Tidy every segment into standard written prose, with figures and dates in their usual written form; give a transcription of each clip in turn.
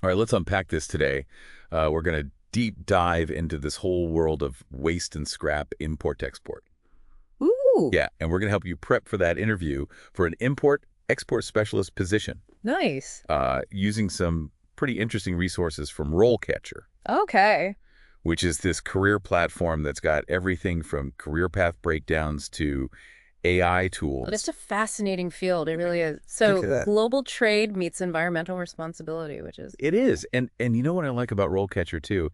All right, let's unpack this today. We're going to deep dive into this whole world of waste and scrap import-export. Ooh, Yeah, and we're going to help you prep for that interview for an import-export specialist position nice. using some pretty interesting resources from RoleCatcher, Okay. which is this career platform that's got everything from career path breakdowns to AI But it's tools. a fascinating field. It really is. Look So at that. global trade meets environmental responsibility, which is, It is. And you know what I like about RoleCatcher too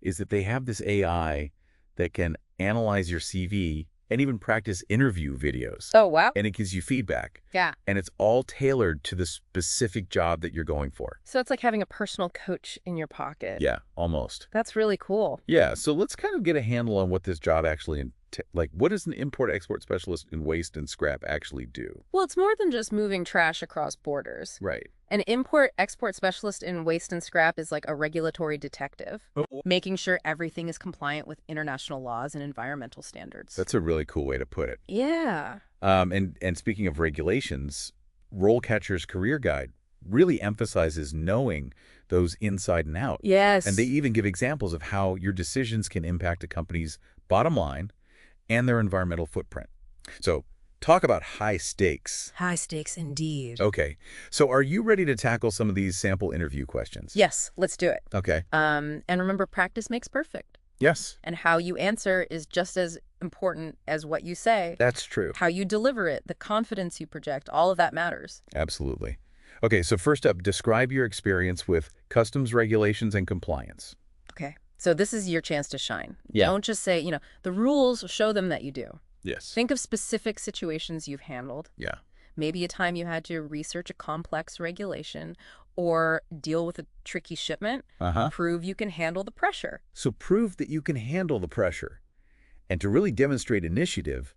is that they have this AI that can analyze your CV and even practice interview videos. oh, wow. And it gives you feedback. Yeah. And it's all tailored to the specific job that you're going for. So it's like having a personal coach in your pocket. Yeah, almost. That's really cool. Yeah, so let's kind of get a handle on what this job actually like what does an import-export specialist in waste and scrap actually do? Well, it's more than just moving trash across borders. Right. An import-export specialist in waste and scrap is like a regulatory detective, making sure everything is compliant with international laws and environmental standards. That's a really cool way to put it. Yeah. And speaking of regulations, RoleCatcher's Career Guide really emphasizes knowing those inside and out. Yes. And they even give examples of how your decisions can impact a company's bottom line and their environmental footprint. So talk about high stakes. High stakes indeed. Okay, so are you ready to tackle some of these sample interview questions? Yes, let's do it. Okay. And remember, practice makes perfect. Yes. And how you answer is just as important as what you say. That's true. How you deliver it, the confidence you project, all of that matters. Absolutely. Okay, so first up, describe your experience with customs regulations and compliance. Okay. So this is your chance to shine. Yeah. Don't just say, the rules, show them that you do. Yes. Think of specific situations you've handled. Yeah. Maybe a time you had to research a complex regulation or deal with a tricky shipment. Uh-huh. Prove you can handle the pressure. So prove that you can handle the pressure. And to really demonstrate initiative,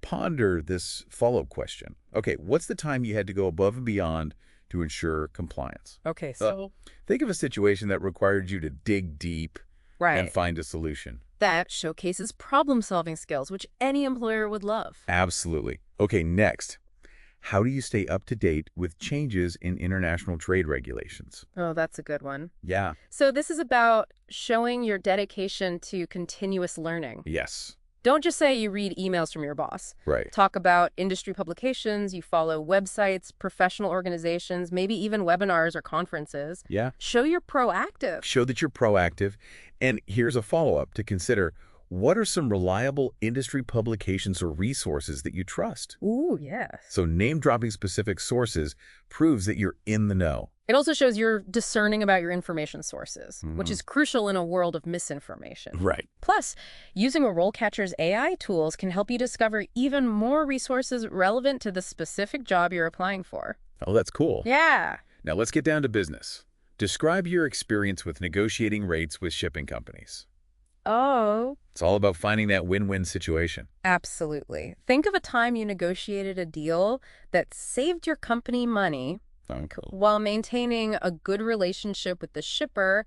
ponder this follow-up question. Okay, what's the time you had to go above and beyond to ensure compliance? Okay, so Think of a situation that required you to dig deep right. and find a solution. That showcases problem-solving skills, which any employer would love. Absolutely. Okay, next. How do you stay up to date with changes in international trade regulations? Oh, that's a good one. Yeah. So this is about showing your dedication to continuous learning. Yes. Don't just say you read emails from your boss. Right. Talk about industry publications, you follow websites, professional organizations, maybe even webinars or conferences. Yeah. Show you're proactive. Show that you're proactive. And here's a follow-up to consider. What are some reliable industry publications or resources that you trust? Ooh, yes. So name-dropping specific sources proves that you're in the know. It also shows you're discerning about your information sources, which is crucial in a world of misinformation. Right. Plus, using a RoleCatcher's AI tools can help you discover even more resources relevant to the specific job you're applying for. Oh, that's cool. Yeah. Now let's get down to business. Describe your experience with negotiating rates with shipping companies. Oh, It's all about finding that win-win situation. absolutely. Think of a time you negotiated a deal that saved your company money Oh, cool. while maintaining a good relationship with the shipper.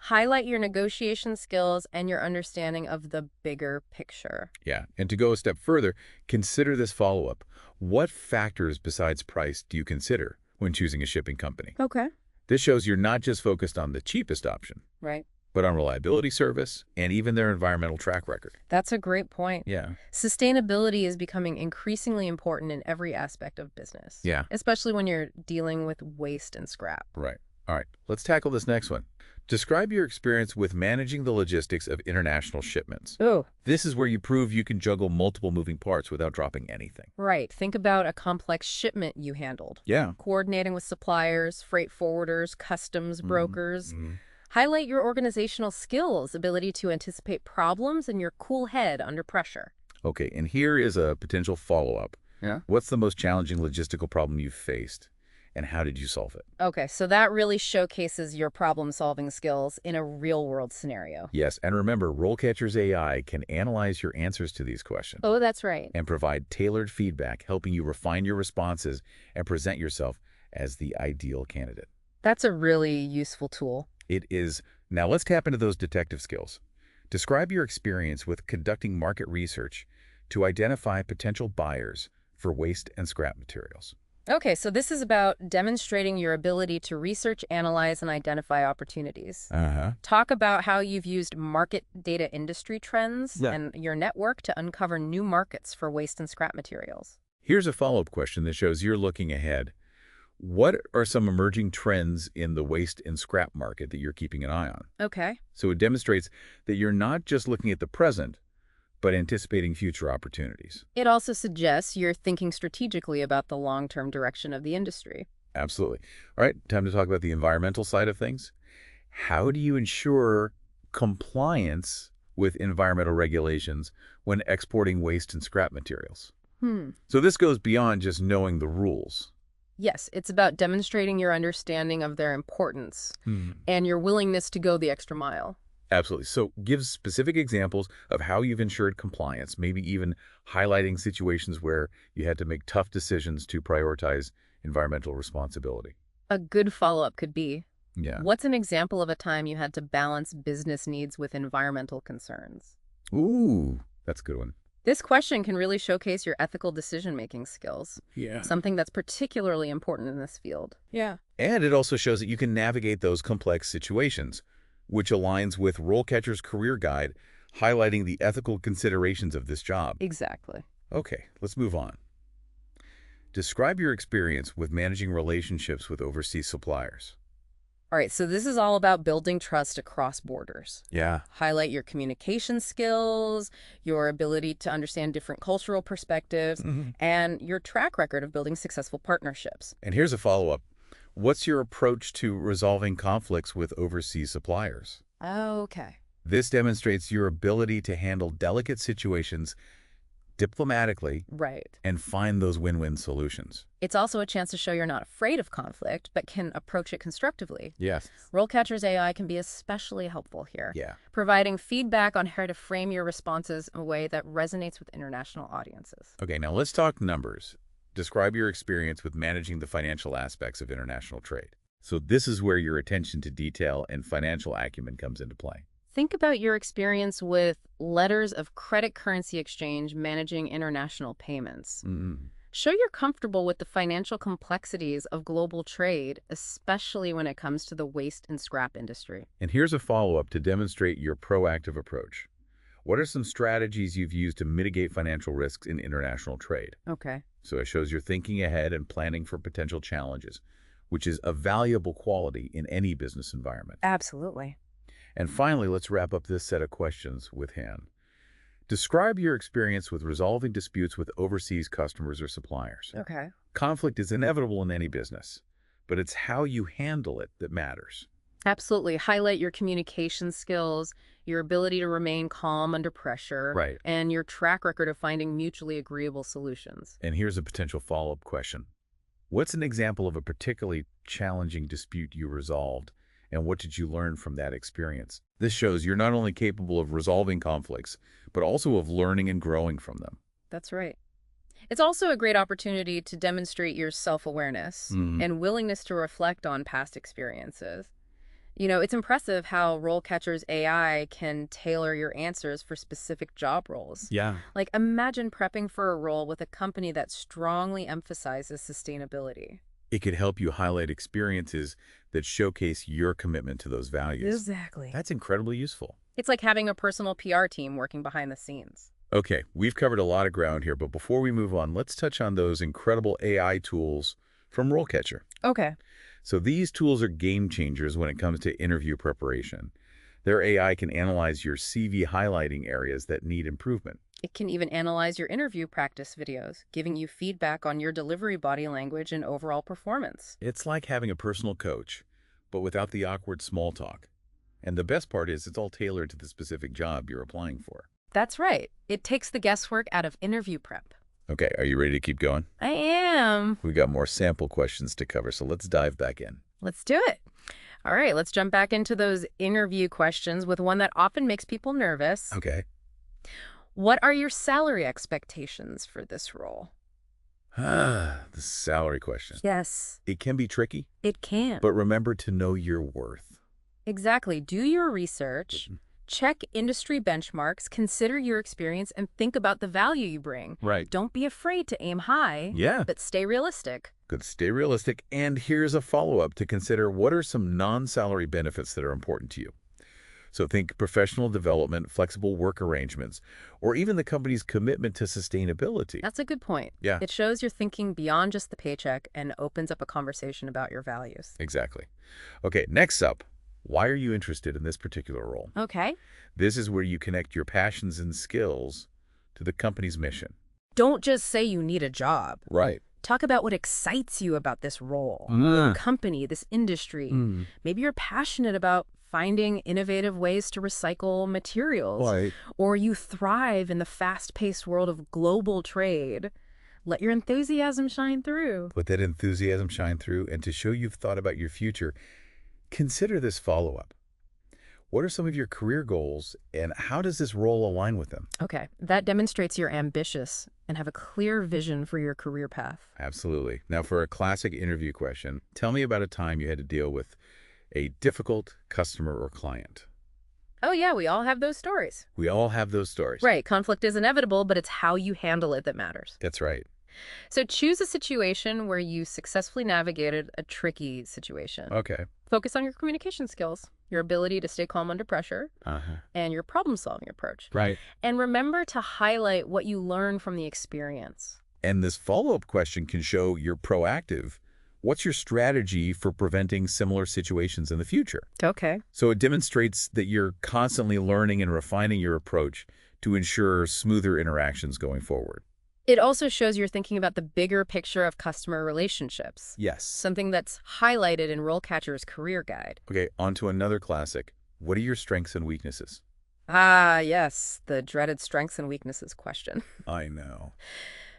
Highlight your negotiation skills and your understanding of the bigger picture. Yeah, and to go a step further, consider this follow-up. What factors besides price do you consider when choosing a shipping company? Okay. This shows you're not just focused on the cheapest option, Right. but on reliability, service, and even their environmental track record. That's a great point. Yeah. Sustainability is becoming increasingly important in every aspect of business. Yeah. Especially when you're dealing with waste and scrap. Right. All right, let's tackle this next one. Describe your experience with managing the logistics of international shipments. Oh, This is where you prove you can juggle multiple moving parts without dropping anything. right. Think about a complex shipment you handled. Yeah. Coordinating with suppliers, freight forwarders, customs brokers. Highlight your organizational skills, ability to anticipate problems, and your cool head under pressure. Okay, and here is a potential follow-up. Yeah. What's the most challenging logistical problem you've faced, and how did you solve it? Okay, so that really showcases your problem-solving skills in a real-world scenario. Yes, and remember, RoleCatcher's AI can analyze your answers to these questions Oh, that's right. and provide tailored feedback, helping you refine your responses and present yourself as the ideal candidate. That's a really useful tool. It is. Now let's tap into those detective skills. Describe your experience with conducting market research to identify potential buyers for waste and scrap materials. Okay, so this is about demonstrating your ability to research, analyze, and identify opportunities. Uh-huh. Talk about how you've used market data industry trends Yeah. and your network to uncover new markets for waste and scrap materials. Here's a follow-up question that shows you're looking ahead. What are some emerging trends in the waste and scrap market that you're keeping an eye on? Okay. So it demonstrates that you're not just looking at the present, but anticipating future opportunities. It also suggests you're thinking strategically about the long-term direction of the industry. Absolutely. All right, time to talk about the environmental side of things. How do you ensure compliance with environmental regulations when exporting waste and scrap materials? Hmm. So this goes beyond just knowing the rules. Yes, it's about demonstrating your understanding of their importance and your willingness to go the extra mile. Absolutely. So give specific examples of how you've ensured compliance, maybe even highlighting situations where you had to make tough decisions to prioritize environmental responsibility. A good follow-up could be, Yeah. what's an example of a time you had to balance business needs with environmental concerns? Ooh, that's a good one. This question can really showcase your ethical decision-making skills, Yeah. something that's particularly important in this field. Yeah. And it also shows that you can navigate those complex situations, which aligns with RoleCatcher's career guide, highlighting the ethical considerations of this job. Exactly. Okay, let's move on. Describe your experience with managing relationships with overseas suppliers. All right, so this is all about building trust across borders. Yeah. Highlight your communication skills, your ability to understand different cultural perspectives, and your track record of building successful partnerships. And here's a follow-up. What's your approach to resolving conflicts with overseas suppliers? Okay. This demonstrates your ability to handle delicate situations diplomatically Right. and find those win-win solutions. It's also a chance to show you're not afraid of conflict, but can approach it constructively. Yes. RoleCatcher's AI can be especially helpful here, Yeah. providing feedback on how to frame your responses in a way that resonates with international audiences. Okay, now let's talk numbers. Describe your experience with managing the financial aspects of international trade. So this is where your attention to detail and financial acumen comes into play. Think about your experience with letters of credit currency exchange managing international payments. Show you're comfortable with the financial complexities of global trade, especially when it comes to the waste and scrap industry. And here's a follow-up to demonstrate your proactive approach. What are some strategies you've used to mitigate financial risks in international trade? Okay. So it shows you're thinking ahead and planning for potential challenges, which is a valuable quality in any business environment. Absolutely. And finally, let's wrap up this set of questions with Han. Describe your experience with resolving disputes with overseas customers or suppliers. Okay. Conflict is inevitable in any business, but it's how you handle it that matters. Absolutely. Highlight your communication skills, your ability to remain calm under pressure, Right. and your track record of finding mutually agreeable solutions. And here's a potential follow-up question. What's an example of a particularly challenging dispute you resolved, and what did you learn from that experience? This shows you're not only capable of resolving conflicts, but also of learning and growing from them. That's right. It's also a great opportunity to demonstrate your self-awareness and willingness to reflect on past experiences. You know, it's impressive how RoleCatcher's AI can tailor your answers for specific job roles. Yeah. Like, imagine prepping for a role with a company that strongly emphasizes sustainability. It could help you highlight experiences that showcase your commitment to those values. Exactly. That's incredibly useful. It's like having a personal PR team working behind the scenes. Okay, we've covered a lot of ground here, but before we move on, let's touch on those incredible AI tools from RoleCatcher. Okay. So these tools are game changers when it comes to interview preparation. Their AI can analyze your CV highlighting areas that need improvement. It can even analyze your interview practice videos, giving you feedback on your delivery body language and overall performance. It's like having a personal coach, but without the awkward small talk. And the best part is it's all tailored to the specific job you're applying for. That's right. It takes the guesswork out of interview prep. Okay, are you ready to keep going? I am. We've got more sample questions to cover, so let's dive back in. Let's do it. All right, let's jump back into those interview questions with one that often makes people nervous. Okay. What are your salary expectations for this role? The salary question. Yes, It can be tricky, it can. but remember to know your worth. Exactly. Do your research. Check industry benchmarks, consider your experience, and think about the value you bring. Right. Don't be afraid to aim high, Yeah. but stay realistic. Good. Stay realistic. And here's a follow-up to consider: what are some non-salary benefits that are important to you? So think professional development, flexible work arrangements, or even the company's commitment to sustainability. That's a good point. Yeah, It shows you're thinking beyond just the paycheck and opens up a conversation about your values. exactly. Okay, next up, why are you interested in this particular role? Okay. This is where you connect your passions and skills to the company's mission. Don't just say you need a job. Right. Talk about what excites you about this role, Ah. the company, this industry. Mm. Maybe you're passionate about finding innovative ways to recycle materials, Right. or you thrive in the fast-paced world of global trade. Let your enthusiasm shine through. Let that enthusiasm shine through, and to show you've thought about your future, consider this follow-up. What are some of your career goals, and how does this role align with them? Okay, that demonstrates you're ambitious and have a clear vision for your career path. Absolutely. Now, for a classic interview question, tell me about a time you had to deal with a difficult customer or client. Oh yeah, we all have those stories. We all have those stories. Right, conflict is inevitable, but it's how you handle it that matters. That's right. So choose a situation where you successfully navigated a tricky situation. Okay. Focus on your communication skills, your ability to stay calm under pressure, Uh-huh. and your problem-solving approach. Right. And remember to highlight what you learned from the experience. And this follow-up question can show you're proactive. What's your strategy for preventing similar situations in the future? Okay. So it demonstrates that you're constantly learning and refining your approach to ensure smoother interactions going forward. It also shows you're thinking about the bigger picture of customer relationships, Yes. something that's highlighted in RoleCatcher's career guide. Okay, on to another classic. What are your strengths and weaknesses? Ah, yes, the dreaded strengths and weaknesses question. I know.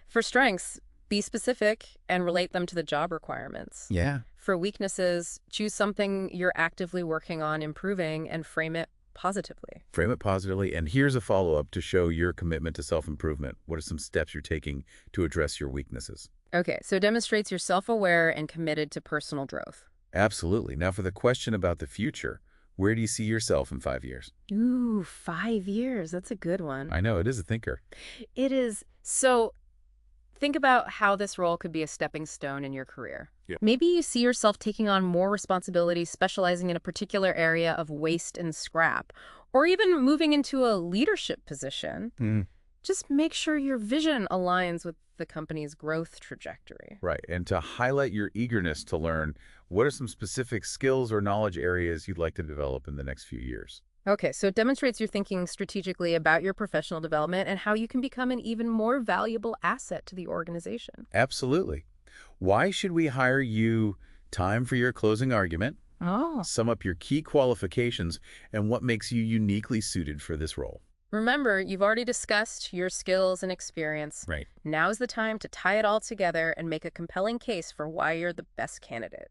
For strengths, be specific and relate them to the job requirements. Yeah. For weaknesses, choose something you're actively working on improving and frame it positively. Frame it positively. And here's a follow-up to show your commitment to self-improvement. What are some steps you're taking to address your weaknesses? Okay, so it demonstrates you're self-aware and committed to personal growth. Absolutely. Now for the question about the future, where do you see yourself in 5 years? Ooh, 5 years. That's a good one. I know, it is a thinker. It is. So think about how this role could be a stepping stone in your career. Yeah. Maybe you see yourself taking on more responsibilities, specializing in a particular area of waste and scrap, or even moving into a leadership position. Mm. Just make sure your vision aligns with the company's growth trajectory. Right. And to highlight your eagerness to learn, what are some specific skills or knowledge areas you'd like to develop in the next few years? Okay, so it demonstrates you're thinking strategically about your professional development and how you can become an even more valuable asset to the organization. Absolutely. Why should we hire you? Time for your closing argument. Oh. Sum up your key qualifications and what makes you uniquely suited for this role. Remember, you've already discussed your skills and experience. Right. Now's the time to tie it all together and make a compelling case for why you're the best candidate.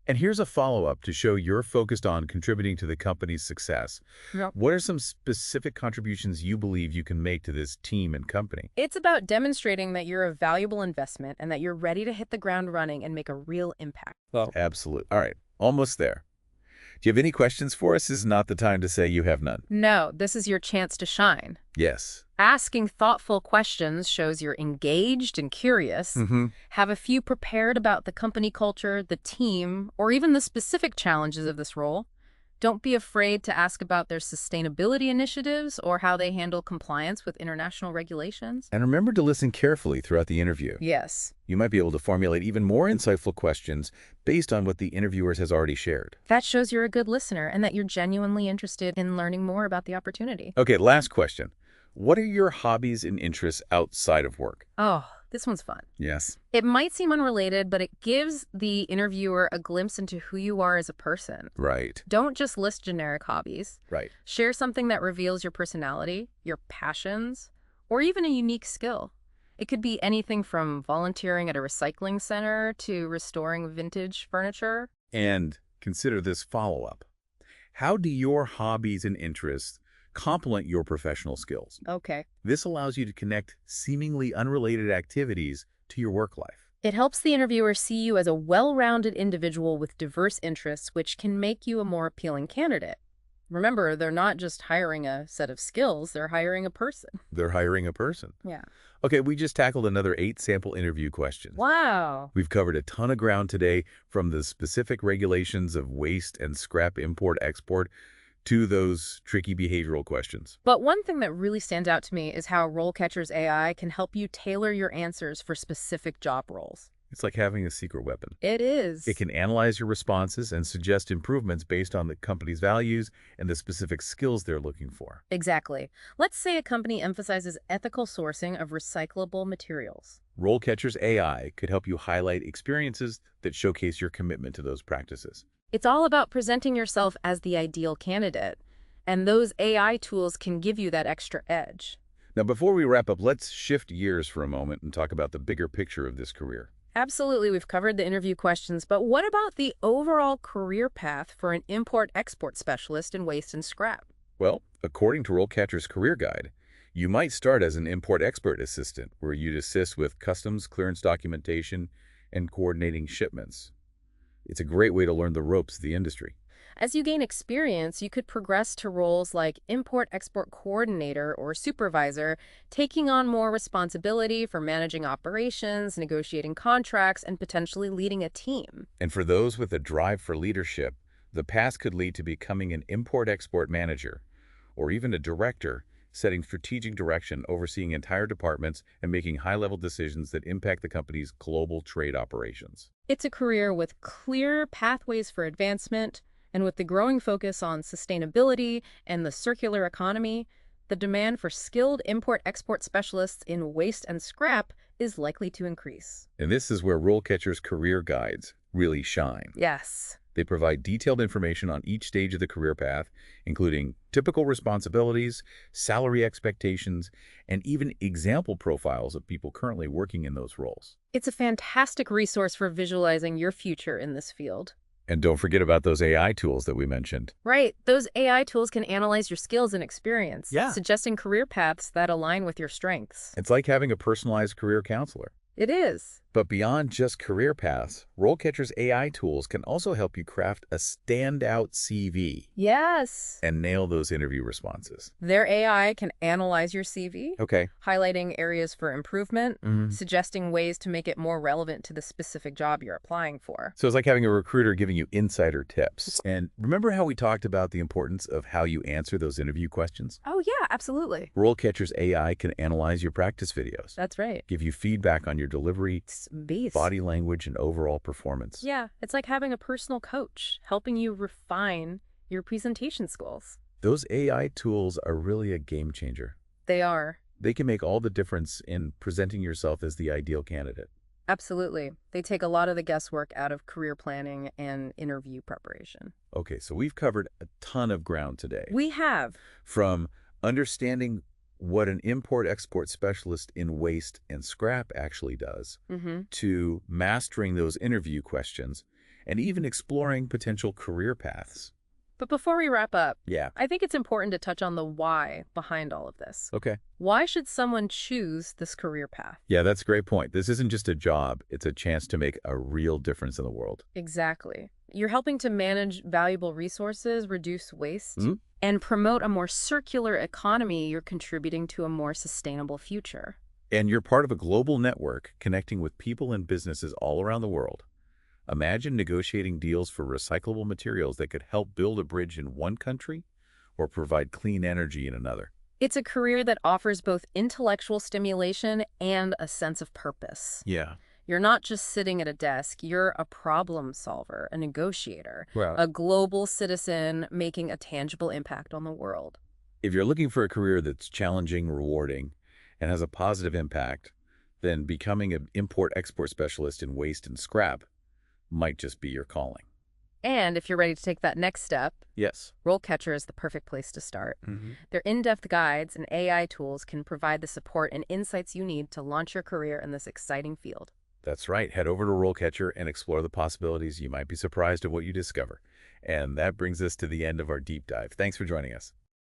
And here's a follow-up to show you're focused on contributing to the company's success. Yep. What are some specific contributions you believe you can make to this team and company? It's about demonstrating that you're a valuable investment and that you're ready to hit the ground running and make a real impact. Absolutely. All right, almost there. Do you have any questions for us? This is not the time to say you have none. No, this is your chance to shine. Yes. Asking thoughtful questions shows you're engaged and curious. Mm-hmm. Have a few prepared about the company culture, the team, or even the specific challenges of this role. Don't be afraid to ask about their sustainability initiatives or how they handle compliance with international regulations. And remember to listen carefully throughout the interview. Yes. You might be able to formulate even more insightful questions based on what the interviewers has already shared. That shows you're a good listener and that you're genuinely interested in learning more about the opportunity. Okay, last question. What are your hobbies and interests outside of work? Oh, this one's fun. Yes. It might seem unrelated, but it gives the interviewer a glimpse into who you are as a person. Right. Don't just list generic hobbies. Right. Share something that reveals your personality, your passions, or even a unique skill. It could be anything from volunteering at a recycling center to restoring vintage furniture. And consider this follow-up. How do your hobbies and interests complement your professional skills? Okay. This allows you to connect seemingly unrelated activities to your work life. It helps the interviewer see you as a well-rounded individual with diverse interests, which can make you a more appealing candidate. Remember, they're not just hiring a set of skills, they're hiring a person. They're hiring a person. Yeah. Okay, we just tackled another 8 sample interview questions. Wow. We've covered a ton of ground today, from the specific regulations of waste and scrap import-export to those tricky behavioral questions. But one thing that really stands out to me is how RoleCatcher's AI can help you tailor your answers for specific job roles. It's like having a secret weapon. It is. It can analyze your responses and suggest improvements based on the company's values and the specific skills they're looking for. Exactly. Let's say a company emphasizes ethical sourcing of recyclable materials. RoleCatcher's AI could help you highlight experiences that showcase your commitment to those practices. It's all about presenting yourself as the ideal candidate, and those AI tools can give you that extra edge. Now, before we wrap up, let's shift gears for a moment and talk about the bigger picture of this career. Absolutely, we've covered the interview questions, but what about the overall career path for an import-export specialist in waste and scrap? Well, according to RoleCatcher's Career Guide, you might start as an import-export assistant, where you'd assist with customs clearance documentation and coordinating shipments. It's a great way to learn the ropes of the industry. As you gain experience, you could progress to roles like import-export coordinator or supervisor, taking on more responsibility for managing operations, negotiating contracts, and potentially leading a team. And for those with a drive for leadership, the path could lead to becoming an import-export manager, or even a director, setting strategic direction, overseeing entire departments, and making high-level decisions that impact the company's global trade operations. It's a career with clear pathways for advancement, and with the growing focus on sustainability and the circular economy, the demand for skilled import-export specialists in waste and scrap is likely to increase. And this is where RoleCatcher's career guides really shine. Yes. They provide detailed information on each stage of the career path, including typical responsibilities, salary expectations, and even example profiles of people currently working in those roles. It's a fantastic resource for visualizing your future in this field. And don't forget about those AI tools that we mentioned. Right. Those AI tools can analyze your skills and experience, Yeah. suggesting career paths that align with your strengths. It's like having a personalized career counselor. It is. But beyond just career paths, RoleCatcher's AI tools can also help you craft a standout CV Yes. and nail those interview responses. Their AI can analyze your CV, Okay. highlighting areas for improvement, Mhm. suggesting ways to make it more relevant to the specific job you're applying for. So it's like having a recruiter giving you insider tips. And remember how we talked about the importance of how you answer those interview questions? Oh, yeah, absolutely. RoleCatcher's AI can analyze your practice videos, That's right. give you feedback on your delivery, It's beast. body language, and overall performance. Yeah, it's like having a personal coach, helping you refine your presentation skills. Those AI tools are really a game changer. They are. They can make all the difference in presenting yourself as the ideal candidate. Absolutely. They take a lot of the guesswork out of career planning and interview preparation. Okay, so we've covered a ton of ground today. We have. From understanding what an import-export specialist in waste and scrap actually does, to mastering those interview questions, and even exploring potential career paths. But before we wrap up, Yeah. I think it's important to touch on the why behind all of this. Okay. Why should someone choose this career path? Yeah, that's a great point. This isn't just a job. It's a chance to make a real difference in the world. Exactly. You're helping to manage valuable resources, reduce waste, Mhm. and promote a more circular economy. You're contributing to a more sustainable future. And you're part of a global network connecting with people and businesses all around the world. Imagine negotiating deals for recyclable materials that could help build a bridge in one country or provide clean energy in another. It's a career that offers both intellectual stimulation and a sense of purpose. Yeah. You're not just sitting at a desk, you're a problem solver, a negotiator, Well, a global citizen making a tangible impact on the world. if you're looking for a career that's challenging, rewarding, and has a positive impact, then becoming an import-export specialist in waste and scrap might just be your calling. And if you're ready to take that next step, Yes. RoleCatcher is the perfect place to start. Their in-depth guides and AI tools can provide the support and insights you need to launch your career in this exciting field. That's right. Head over to RoleCatcher and explore the possibilities. You might be surprised at what you discover. And that brings us to the end of our deep dive. Thanks for joining us.